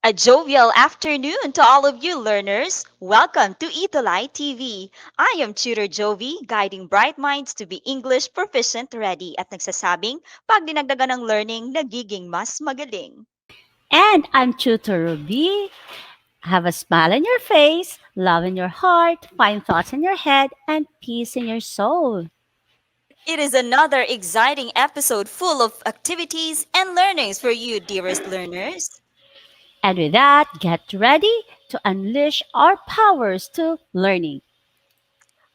A jovial afternoon to all of you learners. Welcome to Etulay TV. I am Tutor Jovi, guiding bright minds to be English proficient ready at nagsasabing pag dinagdagan ng learning, nagiging mas magaling. And I'm Tutor Ruby. Have a smile on your face, love in your heart, fine thoughts in your head, and peace in your soul. It is another exciting episode full of activities and learnings for you, dearest learners. And with that, get ready to unleash our powers to learning.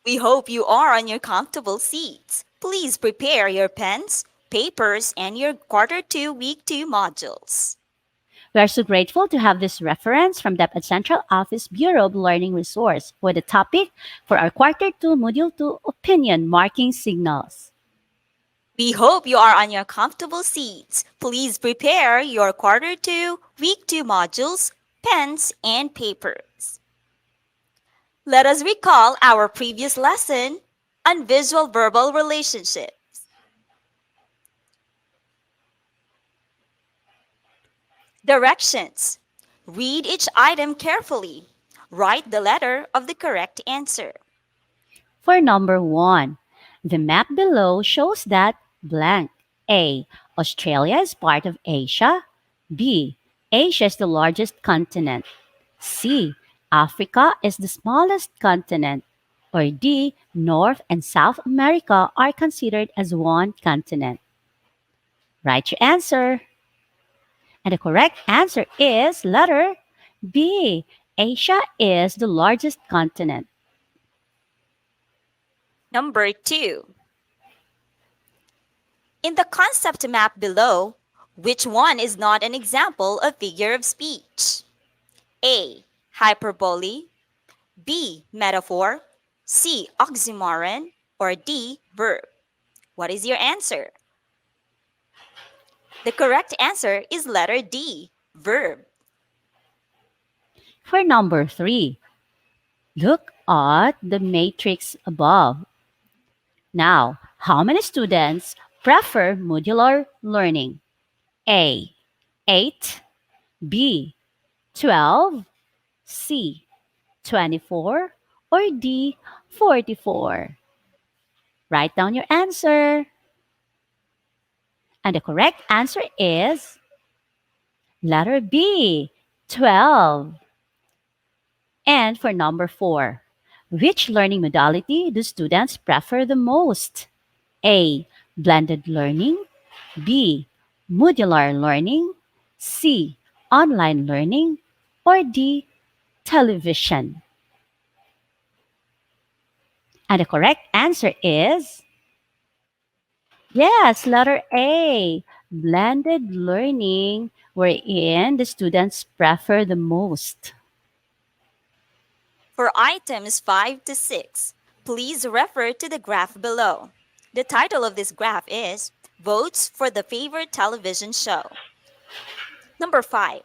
We hope you are on your comfortable seats. Please prepare your pens, papers, and your quarter 2 week 2 modules. We are so grateful to have this reference from DepEd Central Office Bureau of Learning Resource for the topic for our Quarter 2 Module 2 Opinion Marking Signals. We hope you are on your comfortable seats. Please prepare your quarter 2 week 2 modules, pens, and papers. Let us recall our previous lesson on visual verbal relationships. Directions. Read each item carefully. Write the letter of the correct answer. For number 1, the map below shows that blank. A. Australia is part of Asia. B. Asia is the largest continent. C. Africa is the smallest continent. Or D. North and South America are considered as one continent. Write your answer. And the correct answer is letter B. Asia is the largest continent. Number 2. In the concept map below, which one is not an example of figure of speech? A. Hyperbole. B. Metaphor. C. Oxymoron. Or D. Verb. What is your answer? The correct answer is letter D. Verb. For number 3, look at the matrix above. Now, how many students prefer modular learning? A. 8. B. 12. C. 24. Or D. 44. Write down your answer. And the correct answer is letter B. 12. And for number 4, which learning modality do students prefer the most? A. Blended learning. B. Modular learning. C. Online learning. Or D. Television. And the correct answer is yes, letter A. Blended learning, wherein the students prefer the most. For items 5 to 6, please refer to the graph below. The title of this graph is Votes for the Favorite Television Show. Number 5.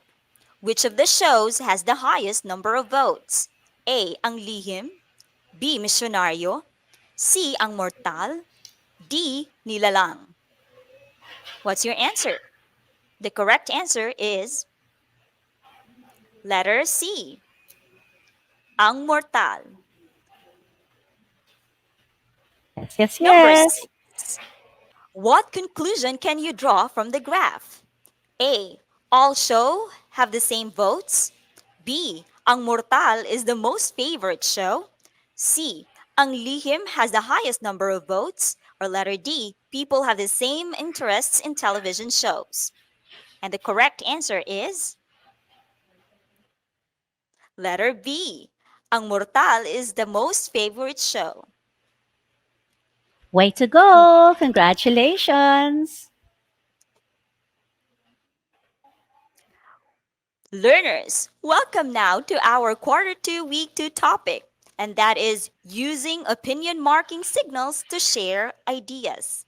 Which of the shows has the highest number of votes? A. Ang Lihim. B. Misyonaryo. C. Ang Mortal. D. Nilalang. What's your answer? The correct answer is letter C. Ang Mortal. Yes, Number yes. 6. What conclusion can you draw from the graph? A. All show have the same votes. B. Ang Mortal is the most favorite show. C. Ang Lihim has the highest number of votes. Or letter D. People have the same interests in television shows. And the correct answer is letter B. Ang Mortal is the most favorite show. Way to go! Congratulations! Learners, welcome now to our quarter 2 week 2 topic, and that is using opinion marking signals to share ideas.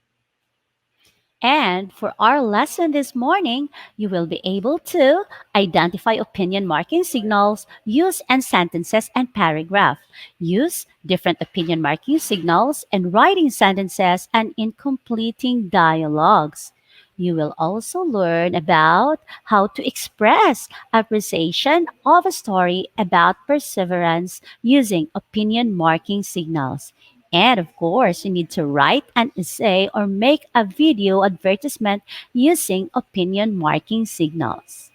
And for our lesson this morning, you will be able to identify opinion marking signals, use and sentences and paragraph, use different opinion marking signals and writing sentences and in completing dialogues. You will also learn about how to express appreciation of a story about perseverance using opinion marking signals. And of course, you need to write an essay or make a video advertisement using opinion marking signals.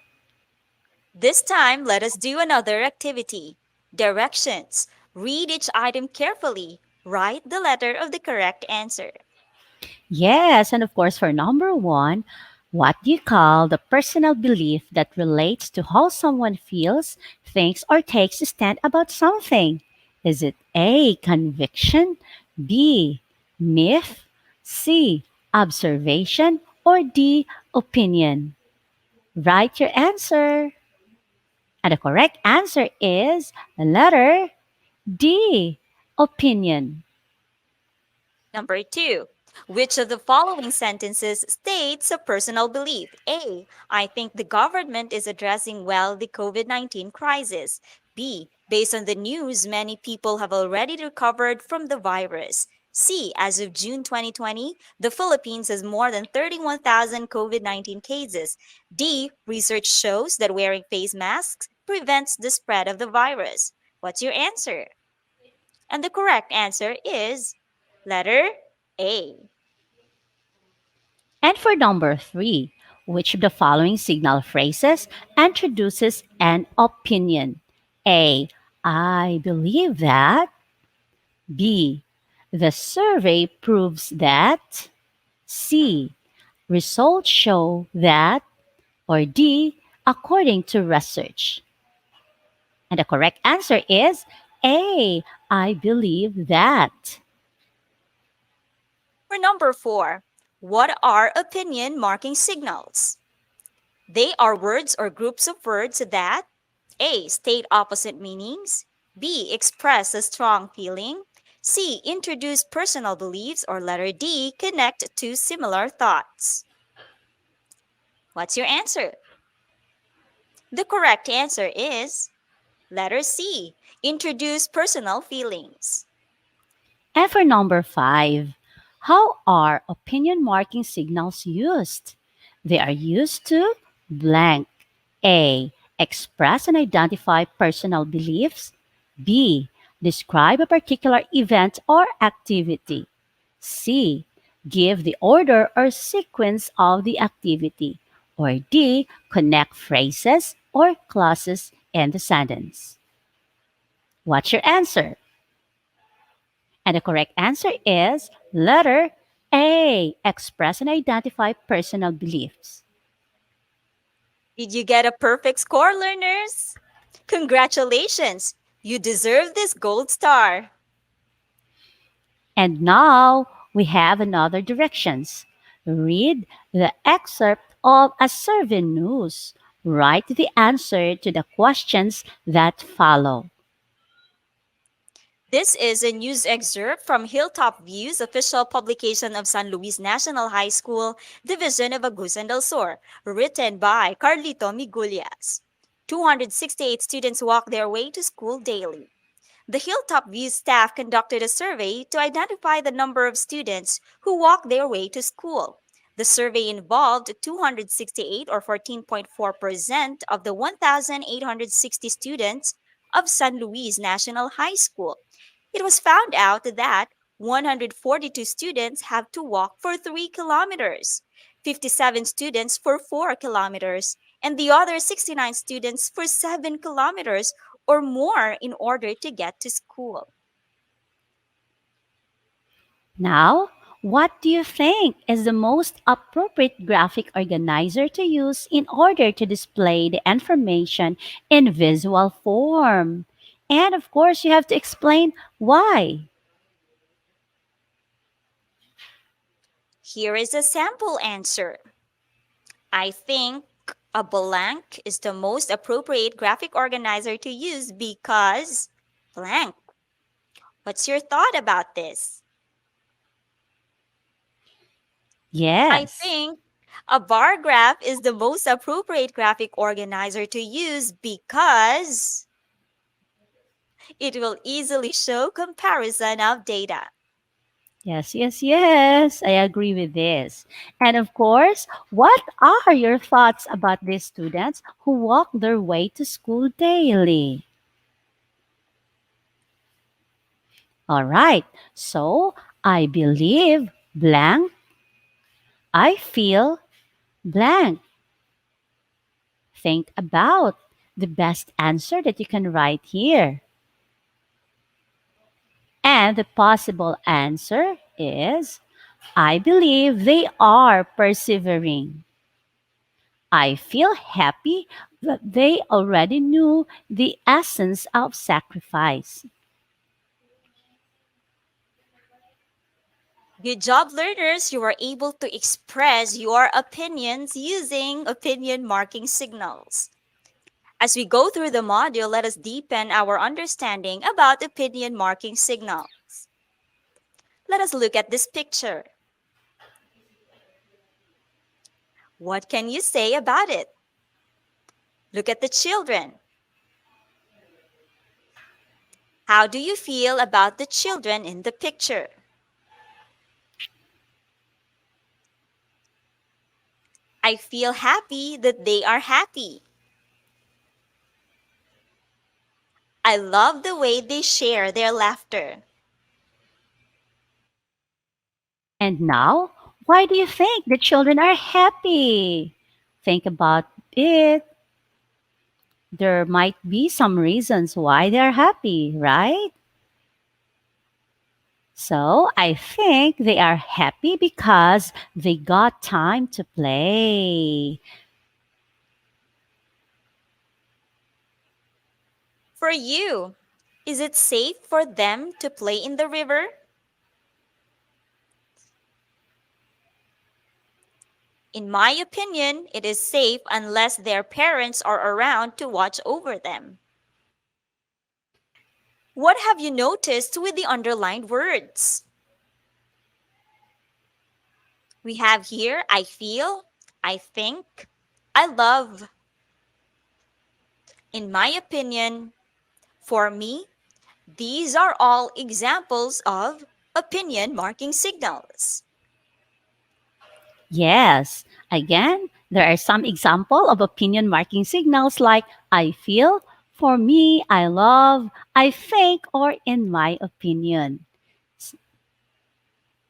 This time, let us do another activity. Directions. Read each item carefully. Write the letter of the correct answer. Yes, and of course, for number one, what do you call the personal belief that relates to how someone feels, thinks, or takes a stand about something? Is it A, conviction, B, myth, C, observation, or D, opinion? Write your answer. And the correct answer is letter D, opinion. Number two, which of the following sentences states a personal belief? A. I think the government is addressing well the COVID 19 crisis. B. Based on the news, many people have already recovered from the virus. C. As of June 2020, the Philippines has more than 31,000 COVID 19 cases. D. Research shows that wearing face masks prevents the spread of the virus. What's your answer? And the correct answer is letter A. And for number three, which of the following signal phrases introduces an opinion? A. I believe that. B. The survey proves that. C. Results show that. Or D. According to research. And the correct answer is A. I believe that. For number four, what are opinion marking signals? They are words or groups of words that A. State opposite meanings, B. Express a strong feeling, C. Introduce personal beliefs, or letter D. Connect to similar thoughts. What's your answer? The correct answer is letter C. Introduce personal feelings. And for number five, how are opinion marking signals used? They are used to blank. A. Express and identify personal beliefs. B. Describe a particular event or activity. C. Give the order or sequence of the activity. Or D. Connect phrases or clauses in the sentence. What's your answer? And the correct answer is letter A. Express and identify personal beliefs. Did you get a perfect score, learners? Congratulations! You deserve this gold star. And now we have another directions. Read the excerpt of a survey news. Write the answer to the questions that follow. This is a news excerpt from Hilltop View's official publication of San Luis National High School, Division of Agusan del Sur, written by Carlito Migullas. 268 students walk their way to school daily. The Hilltop View staff conducted a survey to identify the number of students who walk their way to school. The survey involved 268 or 14.4% of the 1,860 students of San Luis National High School. It was found out that 142 students have to walk for 3 kilometers, 57 students for 4 kilometers, and the other 69 students for 7 kilometers or more in order to get to school. Now, what do you think is the most appropriate graphic organizer to use in order to display the information in visual form? And of course, you have to explain why. Here is a sample answer. I think a blank is the most appropriate graphic organizer to use because blank. What's your thought about this? I Yes. think a bar graph is the most appropriate graphic organizer to use because it will easily show comparison of data. Yes, yes, yes. I agree with this. And of course, what are your thoughts about these students who walk their way to school daily? All right. So, I believe blank, I feel blank. Think about the best answer that you can write here. And the possible answer is I believe they are persevering. I feel happy that they already knew the essence of sacrifice. Good job, learners. You were able to express your opinions using opinion marking signals. As we go through the module, let us deepen our understanding about opinion marking signals. Let us look at this picture. What can you say about it? Look at the children. How do you feel about the children in the picture? I feel happy that they are happy. I love the way they share their laughter. And now, why do you think the children are happy? Think about it. There might be some reasons why they're happy, right? So I think they are happy because they got time to play. For you, is it safe for them to play in the river? In my opinion, it is safe unless their parents are around to watch over them. What have you noticed with the underlined words? We have here I feel, I think, I love. In my opinion, for me, these are all examples of opinion marking signals. Yes. Again, there are some example of opinion marking signals like I feel, for me, I love, I think, or in my opinion.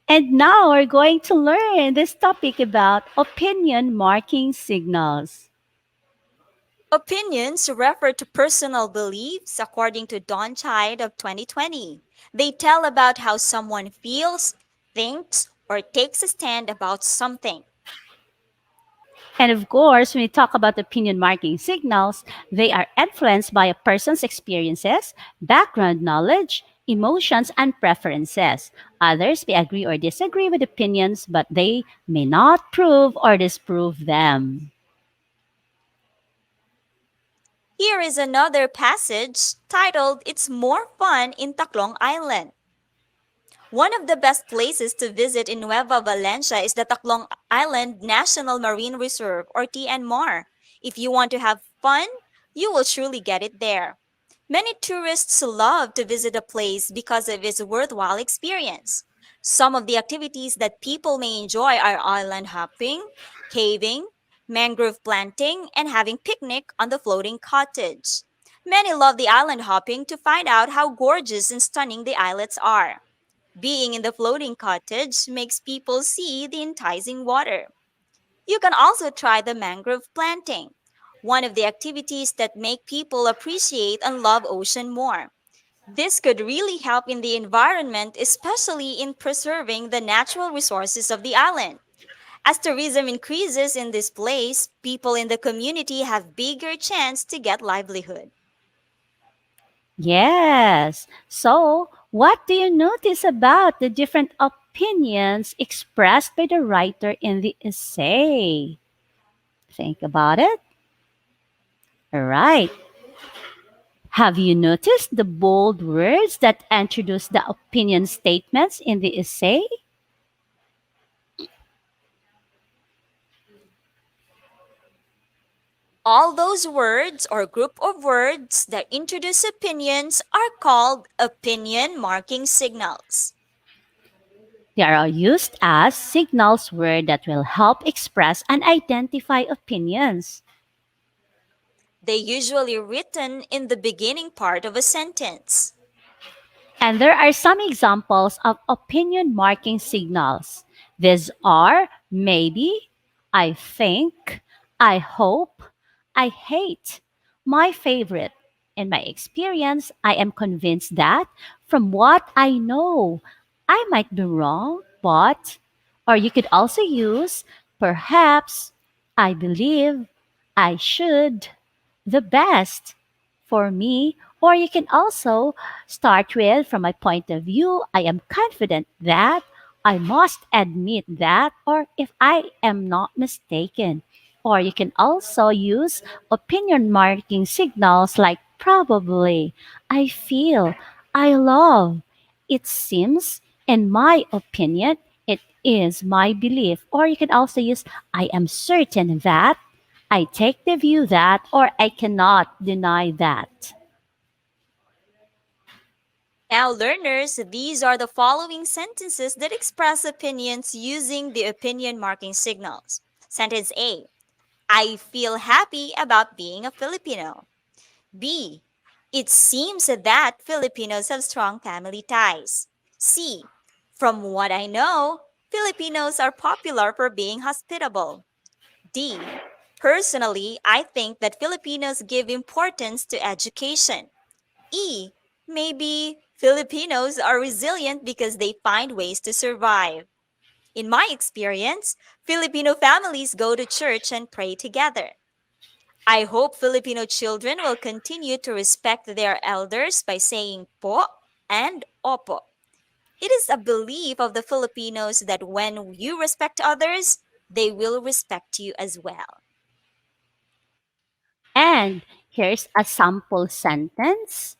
And now we're going to learn this topic about opinion marking signals. Opinions refer to personal beliefs according to Don Chide of 2020. They tell about how someone feels, thinks, or takes a stand about something. And of course, when we talk about opinion marking signals, they are influenced by a person's experiences, background knowledge, emotions, and preferences. Others may agree or disagree with opinions, but they may not prove or disprove them. Here is another passage titled It's More Fun in Tacloban Island. One of the best places to visit in Nueva Valencia is the Tacloban Island National Marine Reserve or TNMAR. If you want to have fun, you will surely get it there. Many tourists love to visit a place because of its worthwhile experience. Some of the activities that people may enjoy are island hopping, caving, mangrove planting, and having picnic on the floating cottage. Many love the island hopping to find out how gorgeous and stunning the islets are. Being in the floating cottage makes people see the enticing water. You can also try the mangrove planting, one of the activities that make people appreciate and love ocean more. This could really help in the environment, especially in preserving the natural resources of the island. As tourism increases in this place, people in the community have bigger chance to get livelihood. Yes. So, what do you notice about the different opinions expressed by the writer in the essay? Think about it. All right. Have you noticed the bold words that introduce the opinion statements in the essay? All those words or group of words that introduce opinions are called opinion marking signals. They are used as signals word that will help express and identify opinions. They usually written in the beginning part of a sentence. And there are some examples of opinion marking signals. These are maybe, I think, I hope, I hate, my favorite. In my experience, I am convinced that from what I know, I might be wrong, but, or you could also use perhaps, I believe, I should, the best for me, or you can also start with from my point of view, I am confident that, I must admit that, or if I am not mistaken. Or you can also use opinion marking signals like probably, I feel, I love, it seems, in my opinion, it is my belief. Or you can also use I am certain that, I take the view that, or I cannot deny that. Now, learners, these are the following sentences that express opinions using the opinion marking signals. Sentence A: I feel happy about being a Filipino. B: It seems that Filipinos have strong family ties. C: From what I know, Filipinos are popular for being hospitable. D: Personally, I think that Filipinos give importance to education. E: Maybe Filipinos are resilient because they find ways to survive. In my experience, Filipino families go to church and pray together. I hope Filipino children will continue to respect their elders by saying po and opo. It is a belief of the Filipinos that when you respect others, they will respect you as well. And here's a sample sentence.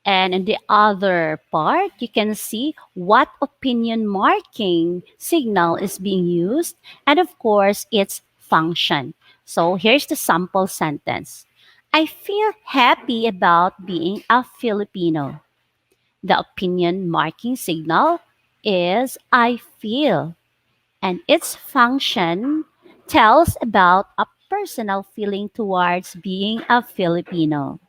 And in the other part, you can see what opinion marking signal is being used, and of course, its function. So here's the sample sentence. I feel happy about being a Filipino. The opinion marking signal is I feel, and its function tells about a personal feeling towards being a Filipino.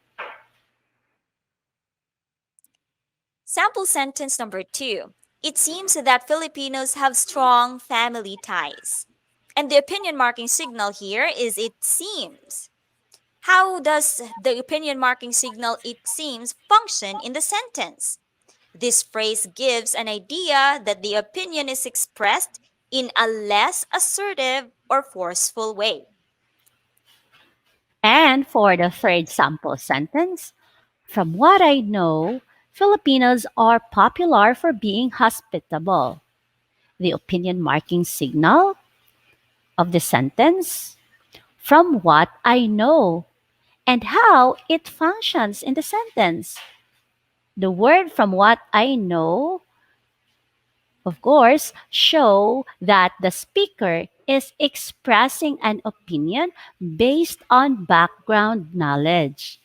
Sample sentence number 2. It seems that Filipinos have strong family ties. And the opinion marking signal here is it seems. How does the opinion marking signal it seems function in the sentence? This phrase gives an idea that the opinion is expressed in a less assertive or forceful way. And for the third sample sentence, from what I know, Filipinos are popular for being hospitable. The opinion marking signal of the sentence, from what I know, and how it functions in the sentence. The word from what I know, of course, show that the speaker is expressing an opinion based on background knowledge.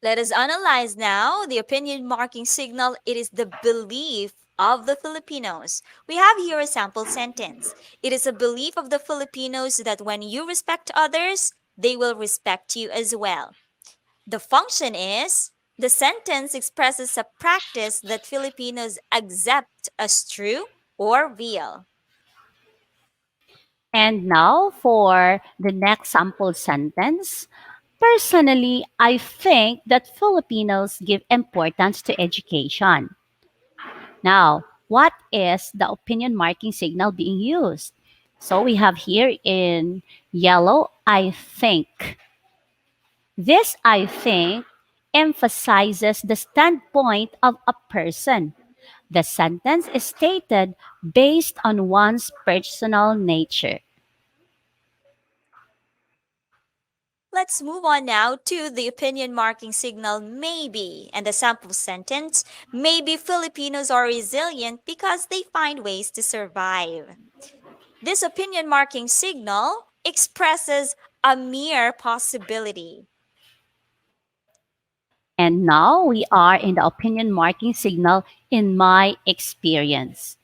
Let us analyze now the opinion marking signal. It is the belief of the Filipinos. We have here a sample sentence. It is a belief of the Filipinos that when you respect others, they will respect you as well. The function is the sentence expresses a practice that Filipinos accept as true or real. And now for the next sample sentence. Personally, I think that Filipinos give importance to education. Now, what is the opinion marking signal being used? So we have here in yellow, I think. This I think emphasizes the standpoint of a person. The sentence is stated based on one's personal nature. Let's move on now to the opinion marking signal maybe and the sample sentence. Maybe Filipinos are resilient because they find ways to survive. This opinion marking signal expresses a mere possibility. And now we are in the opinion marking signal in my experience.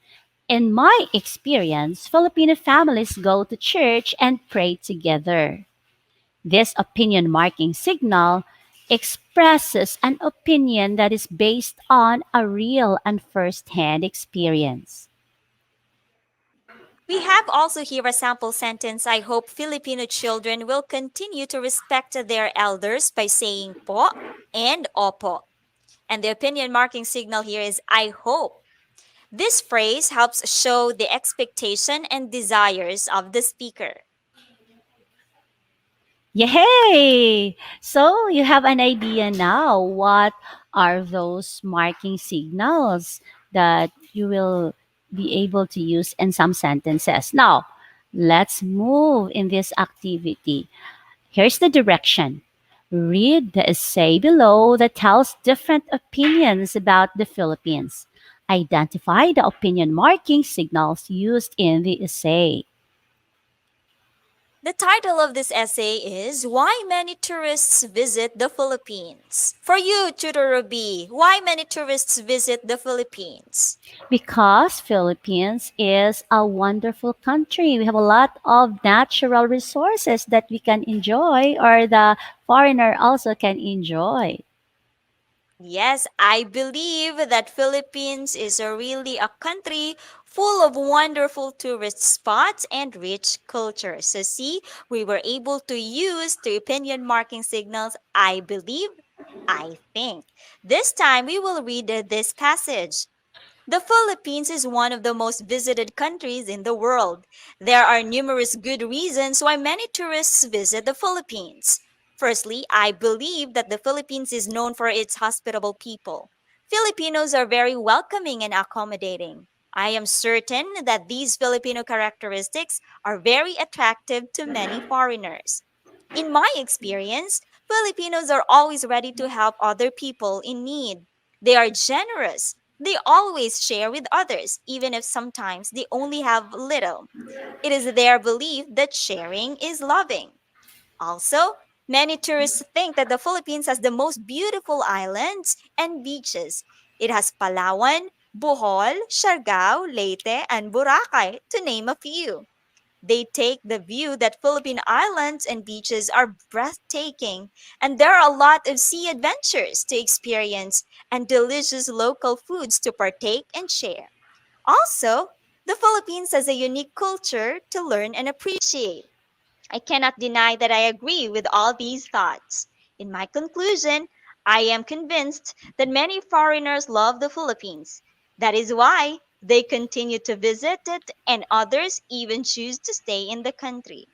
In my experience, Filipino families go to church and pray together. This opinion marking signal expresses an opinion that is based on a real and first hand experience. We have also here a sample sentence. I hope Filipino children will continue to respect their elders by saying po and opo. And the opinion marking signal here is I hope. This phrase helps show the expectation and desires of the speaker. Yay! So you have an idea now what are those marking signals that you will be able to use in some sentences. Now, let's move in this activity. Here's the direction. Read the essay below that tells different opinions about the Philippines. Identify the opinion marking signals used in the essay. The title of this essay is Why Many Tourists Visit the Philippines. For you, Tutor Ruby, why many tourists visit the Philippines? Because Philippines is a wonderful country. We have a lot of natural resources that we can enjoy or the foreigner also can enjoy. Yes, I believe that Philippines is a really a country full of wonderful tourist spots and rich culture. So see, we were able to use the opinion marking signals I believe, I think. This time we will read this passage. The Philippines is one of the most visited countries in the world. There are numerous good reasons why many tourists visit the Philippines. Firstly, I believe that the Philippines is known for its hospitable people. Filipinos are very welcoming and accommodating. I am certain that these Filipino characteristics are very attractive to many foreigners. In my experience, Filipinos are always ready to help other people in need. They are generous. They always share with others, even if sometimes they only have little. It is their belief that sharing is loving. Also, many tourists think that the Philippines has the most beautiful islands and beaches. It has Palawan, Bohol, Siargao, Leyte, and Boracay, to name a few. They take the view that Philippine islands and beaches are breathtaking, and there are a lot of sea adventures to experience and delicious local foods to partake and share. Also, the Philippines has a unique culture to learn and appreciate. I cannot deny that I agree with all these thoughts. In my conclusion, I am convinced that many foreigners love the Philippines. That is why they continue to visit it and others even choose to stay in the country.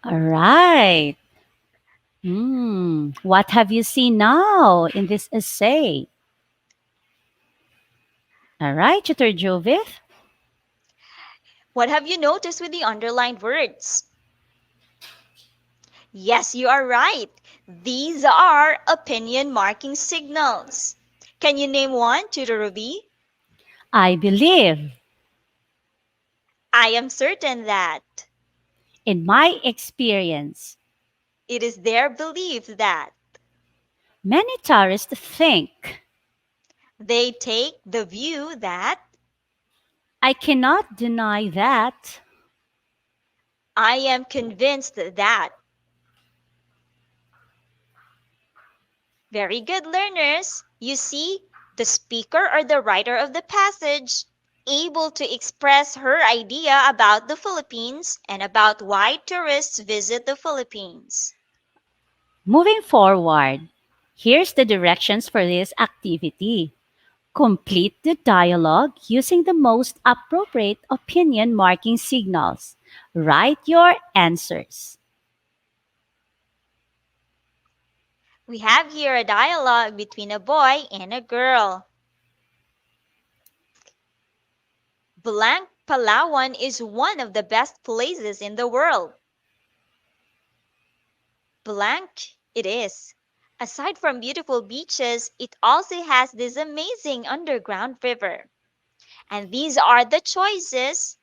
All right. What have you seen now in this essay? All right, Tutor Joveth. What have you noticed with the underlined words? Yes, you are right. These are opinion marking signals. Can you name one, Tutor Ruby? I believe. I am certain that In my experience, it is their belief that many tourists think. they take the view that I cannot deny that. I am convinced that. Very good, learners. You see, the speaker or the writer of the passage able to express her idea about the Philippines and about why tourists visit the Philippines. Moving forward, here's the directions for this activity. Complete the dialogue using the most appropriate opinion marking signals. Write your answers. We have here a dialogue between a boy and a girl. Blank Palawan is one of the best places in the world. Blank it is. Aside from beautiful beaches, it also has this amazing underground river. And these are the choices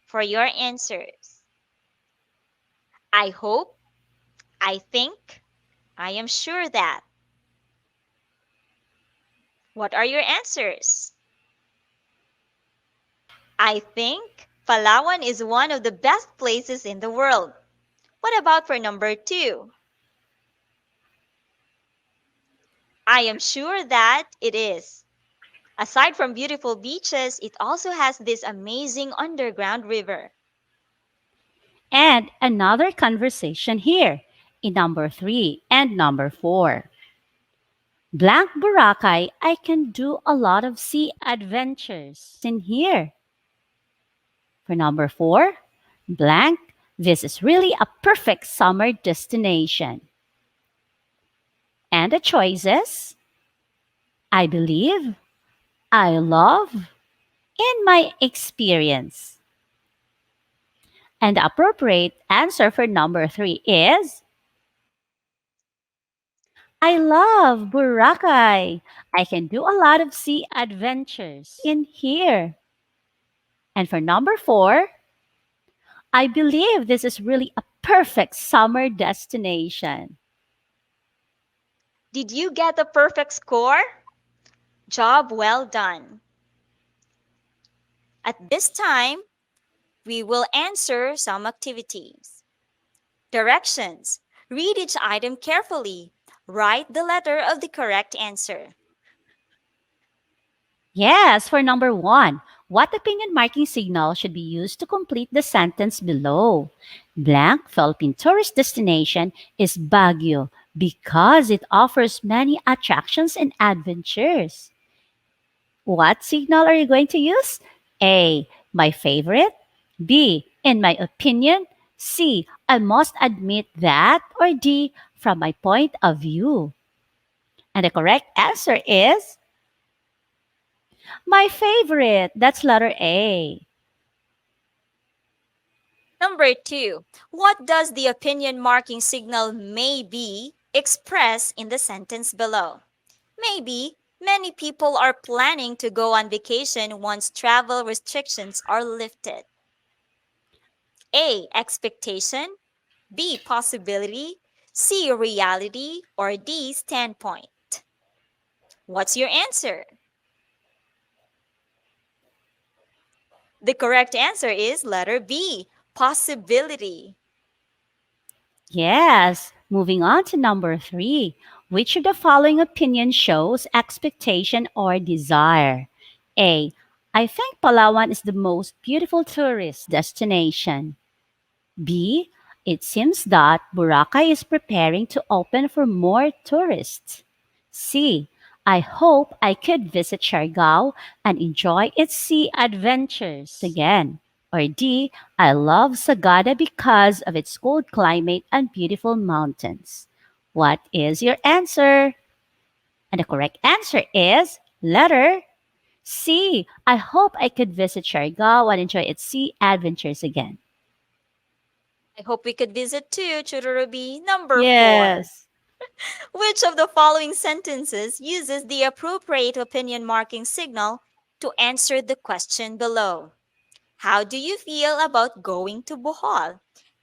for your answers. I hope, I think, I am sure that. What are your answers? I think Palawan is one of the best places in the world. What about for number two? I am sure that it is. Aside from beautiful beaches, it also has this amazing underground river. And another conversation here in number 3 and number 4. Blank Boracay, I can do a lot of sea adventures in here. For number 4, blank, this is really a perfect summer destination. And the choices, I believe, I love, in my experience. And the appropriate answer for number 3 is I love Boracay. I can do a lot of sea adventures in here. And for number 4, I believe this is really a perfect summer destination. Did you get a perfect score? Job well done. At this time, we will answer some activities. Directions. Read each item carefully. Write the letter of the correct answer. Yes, for number 1, what opinion marking signal should be used to complete the sentence below? Blank Philippine tourist destination is Baguio because it offers many attractions and adventures. What signal are you going to use? A. My favorite. B. In my opinion. C. I must admit that. Or D. From my point of view. And the correct answer is my favorite. That's letter A. Number two, what does the opinion marking signal maybe express in the sentence below? Maybe many people are planning to go on vacation once travel restrictions are lifted. A. Expectation. B. Possibility. C. Reality. Or D. Standpoint. What's your answer? The correct answer is letter B. Possibility. Yes. Moving on to number 3. Which of the following opinion shows expectation or desire? A. I think Palawan is the most beautiful tourist destination. B. It seems that Boracay is preparing to open for more tourists. C. I hope I could visit Siargao and enjoy its sea adventures again. Or D. I love Sagada because of its cold climate and beautiful mountains. What is your answer? And the correct answer is letter C. I hope I could visit Siargao and enjoy its sea adventures again. I hope we could visit too, Chururubi. Number four. Yes. Which of the following sentences uses the appropriate opinion marking signal to answer the question below? How do you feel about going to Bohol?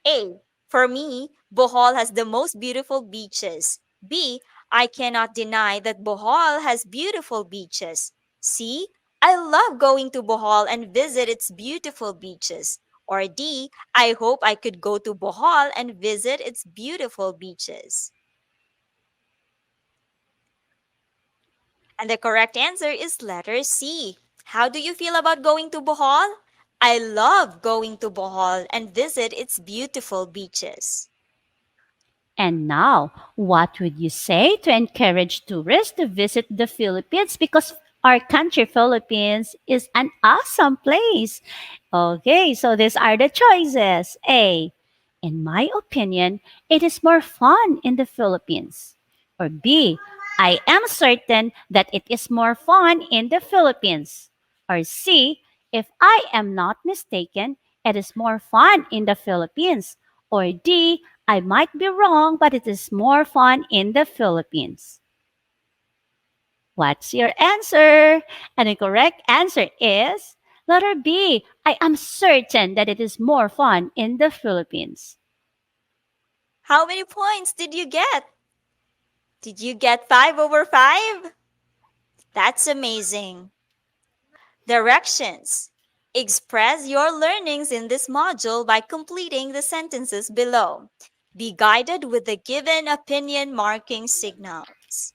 A. For me, Bohol has the most beautiful beaches. B. I cannot deny that Bohol has beautiful beaches. C. I love going to Bohol and visit its beautiful beaches. Or D. I hope I could go to Bohol and visit its beautiful beaches. And the correct answer is letter C. How do you feel about going to Bohol? I love going to Bohol and visit its beautiful beaches. And now, what would you say to encourage tourists to visit the Philippines? Because our country, Philippines, is an awesome place. Okay, so these are the choices. A. In my opinion, it is more fun in the Philippines. Or B. I am certain that it is more fun in the Philippines. Or C. If I am not mistaken, it is more fun in the Philippines. Or D. I might be wrong, but it is more fun in the Philippines. What's your answer? And the correct answer is letter B. I am certain that it is more fun in the Philippines. How many points did you get? Did you get 5 over 5? That's amazing. Directions. Express your learnings in this module by completing the sentences below. Be guided with the given opinion marking signals.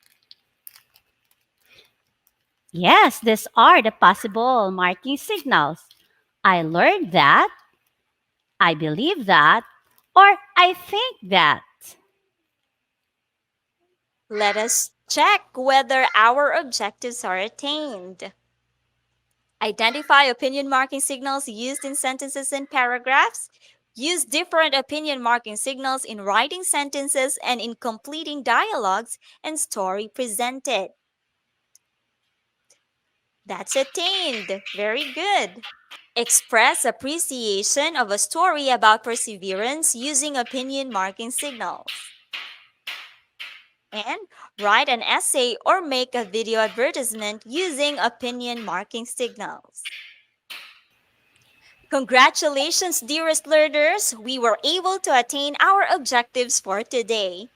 Yes, these are the possible marking signals. I learned that, I believe that, or I think that. Let us check whether our objectives are attained. Identify opinion marking signals used in sentences and paragraphs. Use different opinion marking signals in writing sentences and in completing dialogues and story presented. That's attained. Very good. Express appreciation of a story about perseverance using opinion marking signals. And write an essay or make a video advertisement using opinion marking signals. Congratulations, dearest learners! We were able to attain our objectives for today.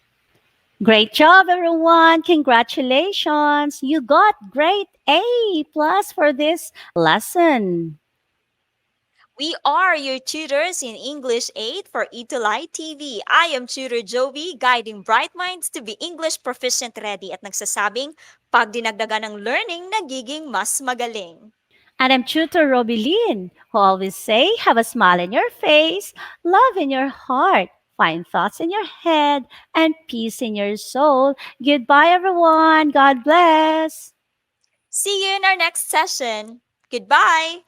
Great job, everyone. Congratulations. You got grade A plus for this lesson. We are your tutors in English 8 for Etulay TV. I am Tutor Jovi, guiding bright minds to be English proficient ready at nagsasabing, pag dinagdagan ng learning, nagiging mas magaling. And I'm Tutor Rubilyn, who always say, have a smile in your face, love in your heart, fine thoughts in your head, and peace in your soul. Goodbye, everyone. God bless. See you in our next session. Goodbye!